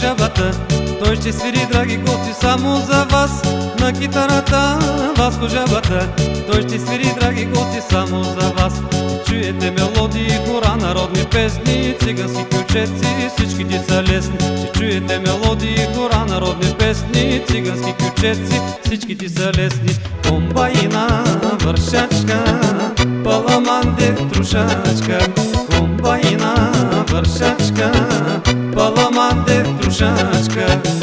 жабата. Той ще свири, драги гости, само за вас. На китарата Васко жабата. Той ще свири, драги гости, само за вас. Чуете мелодии, хора, народни песни, цигански кючеци, всичките са лесни. Ще чуете мелодии, хора, народни песни, цигански кючеци, всичките са лесни. Комбайна, вършачка, паламанде, трушачка. Комбайна, вършачка, паламанде, трушачка.